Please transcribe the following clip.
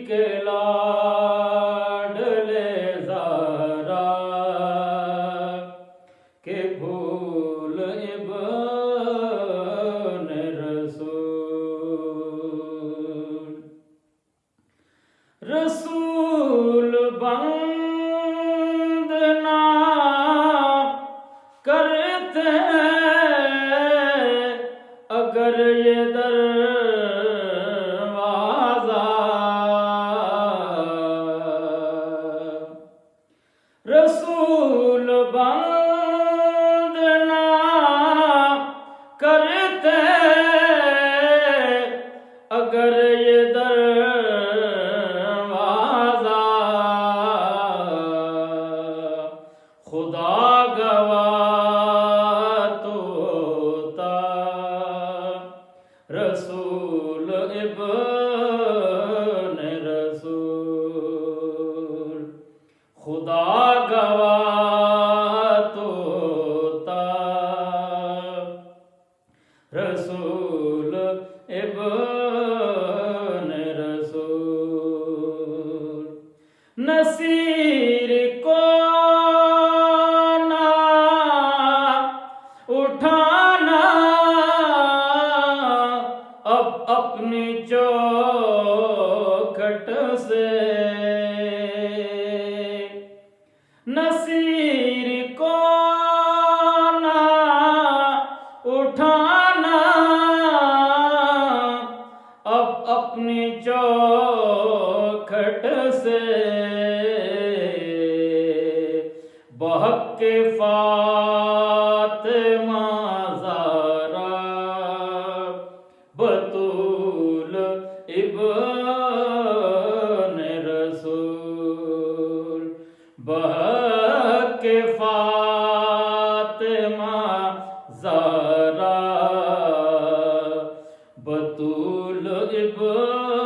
کے لاڈلے زہرا کے پھول ابن رسول رسول بند نہ کرتے اگر یہ دروازہ رسول بند نہ کرتے اگر یہ دروازہ خدا گواہ تو ہوتا رسول ابن رسول خدا گواہ تو ہوتا رسول ابن رسول نصیر کو نہ اٹھانا اب اپنی چوکھٹ سے نصیر کو نہ اٹھانا اب اپنی چوکھٹ سے بہک کے فاطمہ زہرا بطول ابن رسول بہک کے فاطمہ زہرا بطول ابن